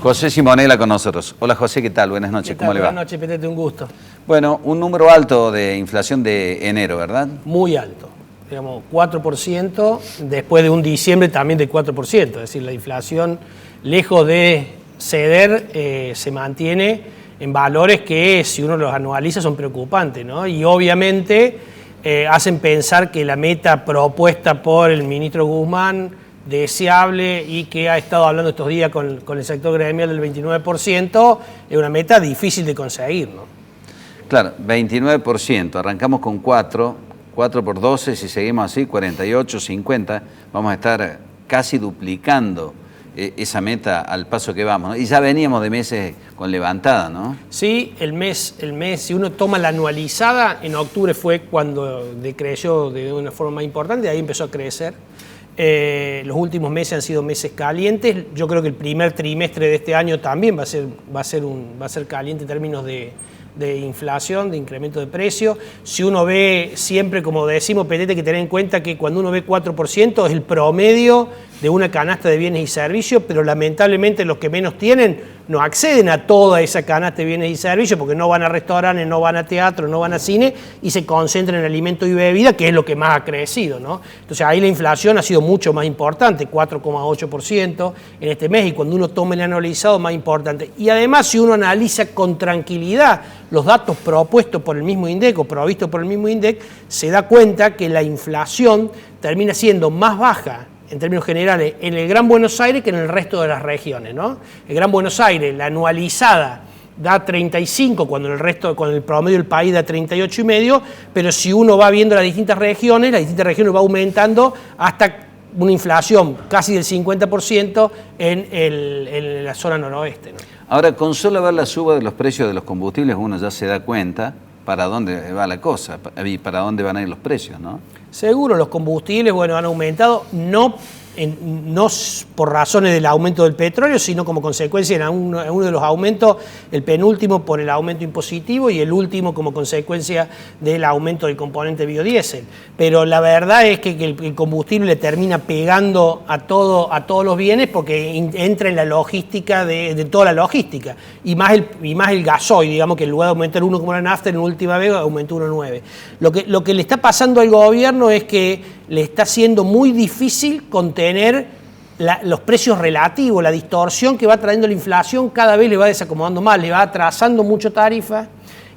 José Simonella con nosotros. Hola José, ¿qué tal? Buenas noches, ¿cómo le va? Buenas noches, Petete, un gusto. Bueno, un número alto de inflación de enero, ¿verdad? Muy alto, digamos 4%, después de un diciembre también de 4%, es decir, la inflación, lejos de ceder, se mantiene en valores que, si uno los anualiza, son preocupantes, ¿no? Y obviamente hacen pensar que la meta propuesta por el ministro Guzmán, deseable y que ha estado hablando estos días con el sector gremial del 29%, es una meta difícil de conseguir, ¿no? Claro, 29%, arrancamos con 4 por 12, si seguimos así, 48, 50, vamos a estar casi duplicando esa meta al paso que vamos, ¿no? Y ya veníamos de meses con levantada, ¿no? Sí, el mes, si uno toma la anualizada, en octubre fue cuando decreció de una forma más importante, ahí empezó a crecer. Los últimos meses han sido meses calientes. Yo creo que el primer trimestre de este año también va a ser caliente en términos de inflación, de incremento de precio. Si uno ve siempre, como decimos, Petete, que tener en cuenta que cuando uno ve 4% es el promedio de una canasta de bienes y servicios, pero lamentablemente los que menos tienen no acceden a toda esa canasta de bienes y servicios porque no van a restaurantes, no van a teatro, no van a cine y se concentran en alimentos y bebida, que es lo que más ha crecido, ¿no? Entonces ahí la inflación ha sido mucho más importante, 4,8% en este mes, y cuando uno toma el anualizado, más importante. Y además, si uno analiza con tranquilidad los datos propuestos por el mismo INDEC o provistos por el mismo INDEC, se da cuenta que la inflación termina siendo más baja en términos generales en el Gran Buenos Aires que en el resto de las regiones, ¿no? El Gran Buenos Aires, la anualizada, da 35, cuando el promedio del país da 38,5, pero si uno va viendo las distintas regiones va aumentando hasta una inflación casi del 50% en la zona noroeste, ¿no? Ahora, con solo ver la suba de los precios de los combustibles, uno ya se da cuenta para dónde va la cosa y para dónde van a ir los precios, ¿no? Seguro, los combustibles, bueno, han aumentado, no por razones del aumento del petróleo, sino como consecuencia en uno de los aumentos, el penúltimo por el aumento impositivo y el último como consecuencia del aumento del componente biodiesel. Pero la verdad es que el combustible le termina pegando a todos los bienes porque entra en la logística de toda la logística. Y más el gasoil, digamos que en lugar de aumentar 1 como la nafta, en la última vez aumentó 1,9. Lo que le está pasando al gobierno es que le está siendo muy difícil contener los precios relativos, la distorsión que va trayendo la inflación cada vez le va desacomodando más, le va atrasando mucho tarifa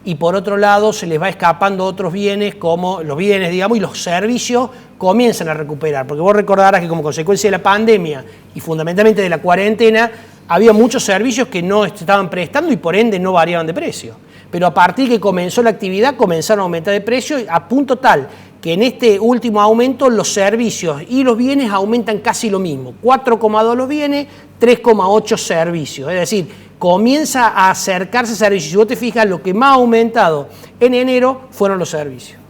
y por otro lado se les va escapando otros bienes como los bienes, digamos, y los servicios comienzan a recuperar, porque vos recordarás que como consecuencia de la pandemia y fundamentalmente de la cuarentena había muchos servicios que no estaban prestando y por ende no variaban de precio. Pero a partir que comenzó la actividad comenzaron a aumentar de precio a punto tal que en este último aumento los servicios y los bienes aumentan casi lo mismo, 4,2 los bienes, 3,8 servicios, es decir, comienza a acercarse a servicios. Si vos te fijas, lo que más ha aumentado en enero fueron los servicios.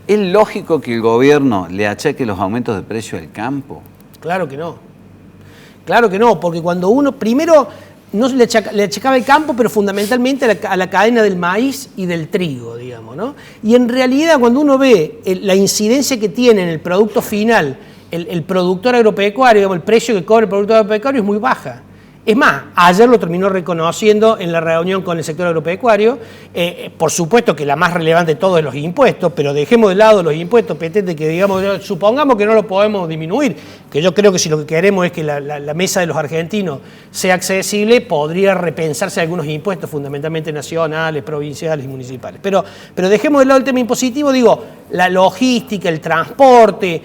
¿Es lógico que el gobierno le achaque los aumentos de precio al campo? Claro que no, porque cuando uno primero no le achacaba el campo, pero fundamentalmente a la cadena del maíz y del trigo, digamos, ¿no? Y en realidad cuando uno ve la incidencia que tiene en el producto final el productor agropecuario, digamos, el precio que cobra el productor agropecuario es muy baja. Es más, ayer lo terminó reconociendo en la reunión con el sector agropecuario. Por supuesto que la más relevante de todo es los impuestos, pero dejemos de lado los impuestos, Petete, que digamos, supongamos que no lo podemos disminuir, que yo creo que si lo que queremos es que la mesa de los argentinos sea accesible, podría repensarse algunos impuestos, fundamentalmente nacionales, provinciales y municipales. Pero dejemos de lado el tema impositivo, digo, la logística, el transporte,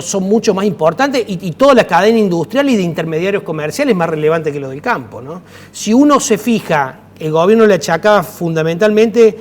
son mucho más importantes y toda la cadena industrial y de intermediarios comerciales es más relevante que lo del campo, ¿no? Si uno se fija, el gobierno le achacaba fundamentalmente,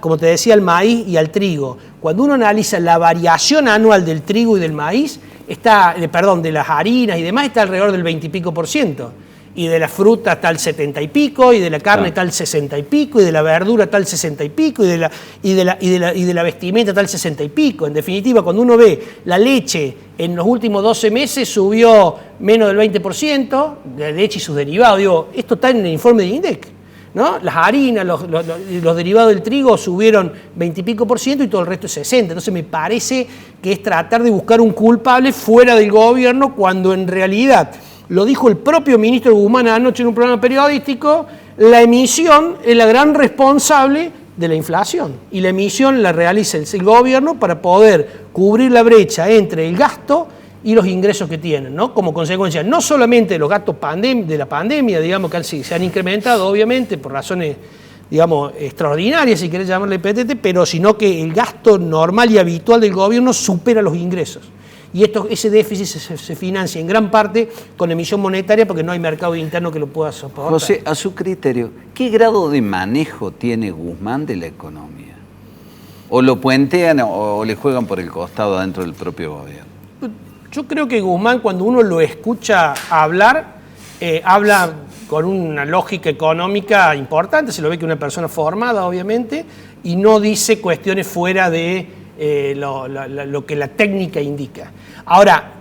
como te decía, al maíz y al trigo. Cuando uno analiza la variación anual del trigo y del maíz, de las harinas y demás, está alrededor del 20 y pico %. Y de la fruta está el 70 y pico, y de la carne está el 60 y pico, y de la verdura está el 60 y pico, y de la vestimenta está el 60 y pico. En definitiva, cuando uno ve la leche en los últimos 12 meses subió menos del 20%, la leche y sus derivados, esto está en el informe de INDEC, ¿no? Las harinas, los derivados del trigo subieron 20 y pico % y todo el resto es 60%. Entonces me parece que es tratar de buscar un culpable fuera del gobierno cuando en realidad lo dijo el propio ministro Guzmán anoche en un programa periodístico, la emisión es la gran responsable de la inflación y la emisión la realiza el gobierno para poder cubrir la brecha entre el gasto y los ingresos que tienen, ¿no? Como consecuencia no solamente de los gastos de la pandemia, digamos que se han incrementado obviamente por razones, digamos, extraordinarias, si querés llamarle PTT, pero sino que el gasto normal y habitual del gobierno supera los ingresos. Y ese déficit se financia en gran parte con emisión monetaria porque no hay mercado interno que lo pueda soportar. José, a su criterio, ¿qué grado de manejo tiene Guzmán de la economía? ¿O lo puentean o le juegan por el costado dentro del propio gobierno? Yo creo que Guzmán, cuando uno lo escucha hablar, habla con una lógica económica importante, se lo ve que es una persona formada, obviamente, y no dice cuestiones fuera de lo que la técnica indica. Ahora,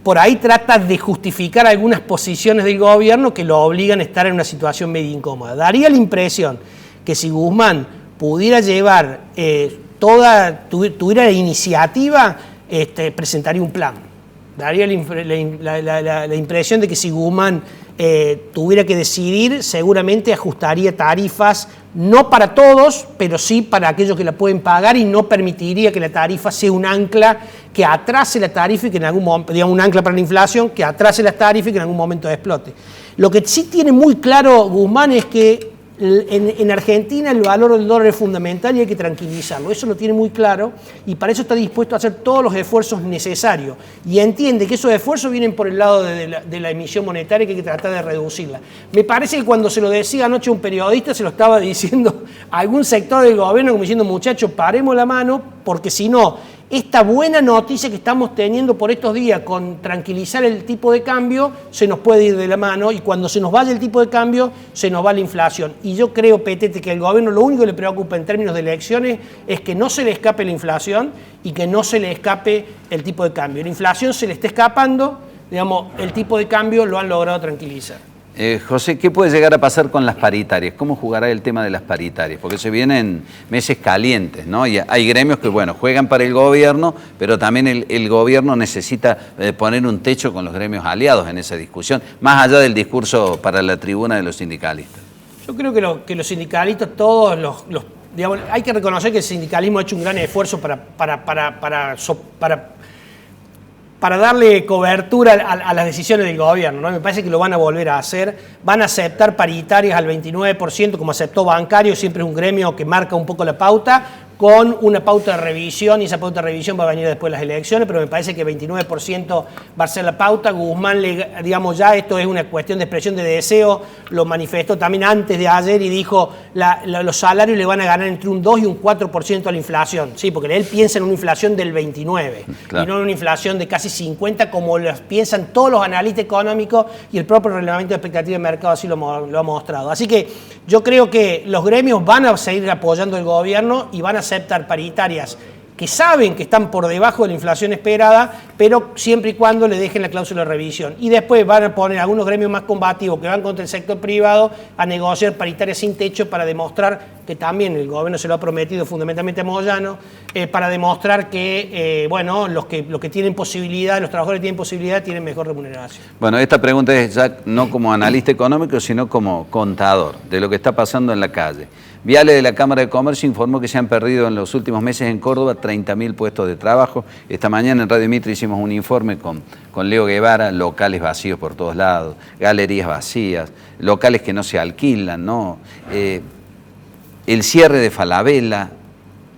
por ahí trata de justificar algunas posiciones del gobierno que lo obligan a estar en una situación medio incómoda. Daría la impresión que si Guzmán pudiera llevar tuviera la iniciativa, presentaría un plan. Daría la impresión de que si Guzmán tuviera que decidir, seguramente ajustaría tarifas, no para todos, pero sí para aquellos que la pueden pagar y no permitiría que la tarifa sea un ancla que atrase la tarifa y que en algún momento, digamos, un ancla para la inflación, que atrase las tarifas y que en algún momento explote. Lo que sí tiene muy claro Guzmán es que en Argentina el valor del dólar es fundamental y hay que tranquilizarlo. Eso lo tiene muy claro y para eso está dispuesto a hacer todos los esfuerzos necesarios. Y entiende que esos esfuerzos vienen por el lado de la emisión monetaria, que hay que tratar de reducirla. Me parece que cuando se lo decía anoche un periodista, se lo estaba diciendo a algún sector del gobierno como diciendo, muchachos, paremos la mano, porque si no, esta buena noticia que estamos teniendo por estos días con tranquilizar el tipo de cambio se nos puede ir de la mano y cuando se nos vaya el tipo de cambio se nos va la inflación. Y yo creo, Petete, que al gobierno lo único que le preocupa en términos de elecciones es que no se le escape la inflación y que no se le escape el tipo de cambio. La inflación se le está escapando, digamos, el tipo de cambio lo han logrado tranquilizar. José, ¿qué puede llegar a pasar con las paritarias? ¿Cómo jugará el tema de las paritarias? Porque se vienen meses calientes, ¿no? Y hay gremios que, bueno, juegan para el gobierno, pero también el gobierno necesita poner un techo con los gremios aliados en esa discusión, más allá del discurso para la tribuna de los sindicalistas. Yo creo que los sindicalistas, todos digamos, hay que reconocer que el sindicalismo ha hecho un gran esfuerzo para darle cobertura a las decisiones del gobierno, ¿no? Me parece que lo van a volver a hacer, van a aceptar paritarias al 29%, como aceptó Bancario, siempre es un gremio que marca un poco la pauta, con una pauta de revisión, y esa pauta de revisión va a venir después de las elecciones, pero me parece que 29% va a ser la pauta. Guzmán, digamos, ya esto es una cuestión de expresión de deseo, lo manifestó también antes de ayer y dijo los salarios le van a ganar entre un 2 y un 4% a la inflación, sí, porque él piensa en una inflación del 29, claro, y no en una inflación de casi 50 como piensan todos los analistas económicos y el propio relevamiento de expectativa de mercado así lo ha mostrado. Así que yo creo que los gremios van a seguir apoyando al gobierno y van a aceptar paritarias que saben que están por debajo de la inflación esperada, pero siempre y cuando le dejen la cláusula de revisión. Y después van a poner algunos gremios más combativos que van contra el sector privado a negociar paritarias sin techo para demostrar que también el gobierno se lo ha prometido fundamentalmente a Moyano, para demostrar que bueno, los que tienen posibilidad, los trabajadores que tienen posibilidad, tienen mejor remuneración. Bueno, esta pregunta es ya no como analista económico, sino como contador de lo que está pasando en la calle. Viale de la Cámara de Comercio informó que se han perdido en los últimos meses en Córdoba 30.000 puestos de trabajo. Esta mañana en Radio Mitre hicimos un informe con Leo Guevara, locales vacíos por todos lados, galerías vacías, locales que no se alquilan, ¿no? El cierre de Falabella.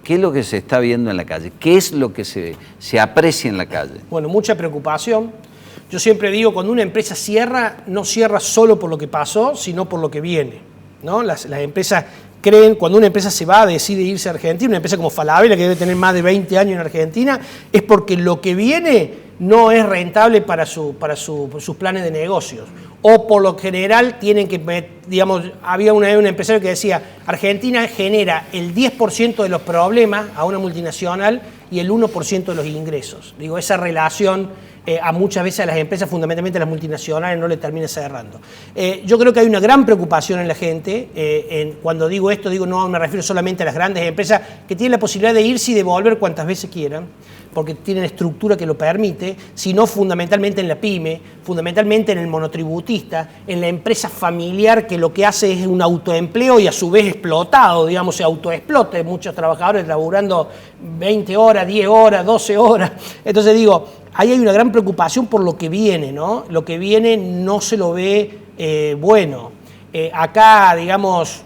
¿Qué es lo que se está viendo en la calle? ¿Qué es lo que se aprecia en la calle? Bueno, mucha preocupación. Yo siempre digo, cuando una empresa cierra, no cierra solo por lo que pasó, sino por lo que viene, ¿no? Las empresas creen, cuando una empresa se va, decide irse a Argentina, una empresa como Falabella, que debe tener más de 20 años en Argentina, es porque lo que viene no es rentable para sus planes de negocios. O por lo general tienen que, digamos, había un empresario que decía, Argentina genera el 10% de los problemas a una multinacional y el 1% de los ingresos. Digo, esa relación a muchas veces a las empresas, fundamentalmente a las multinacionales, no le termina cerrando. Yo creo que hay una gran preocupación en la gente. Cuando digo esto, no me refiero solamente a las grandes empresas que tienen la posibilidad de irse y de volver cuantas veces quieran, porque tienen estructura que lo permite, sino fundamentalmente en la pyme, fundamentalmente en el monotributista, en la empresa familiar que lo que hace es un autoempleo y a su vez explotado, digamos, se autoexplota. Hay muchos trabajadores laburando 20 horas, 10 horas, 12 horas. Entonces digo, ahí hay una gran preocupación por lo que viene, ¿no? Lo que viene no se lo ve bueno. Acá, digamos,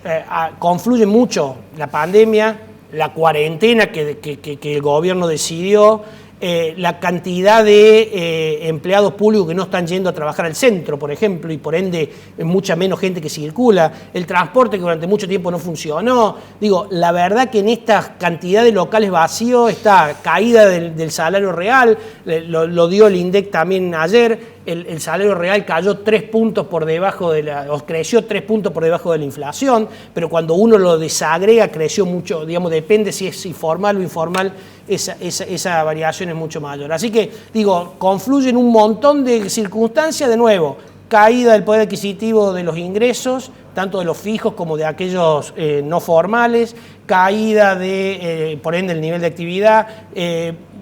confluye mucho la pandemia, la cuarentena que el gobierno decidió, la cantidad de empleados públicos que no están yendo a trabajar al centro, por ejemplo, y por ende mucha menos gente que circula, el transporte que durante mucho tiempo no funcionó. Digo, la verdad que en esta cantidad de locales vacíos está caída del salario real, lo dio el INDEC también ayer. El salario real cayó 3 puntos por debajo creció 3 puntos por debajo de la inflación, pero cuando uno lo desagrega creció mucho, digamos, depende si es informal o informal, esa variación es mucho mayor. Así que, digo, confluyen un montón de circunstancias, de nuevo, caída del poder adquisitivo de los ingresos, tanto de los fijos como de aquellos no formales, caída por ende, el nivel de actividad,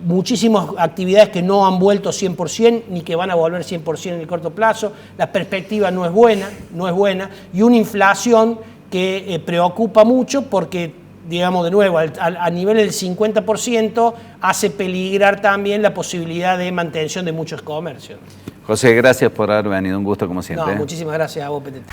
muchísimas actividades que no han vuelto 100% ni que van a volver 100% en el corto plazo, la perspectiva no es buena, y una inflación que preocupa mucho porque, digamos, de nuevo, a nivel del 50% hace peligrar también la posibilidad de mantención de muchos comercios. José, gracias por haber venido, un gusto como siempre. No, muchísimas gracias a vos, Petete.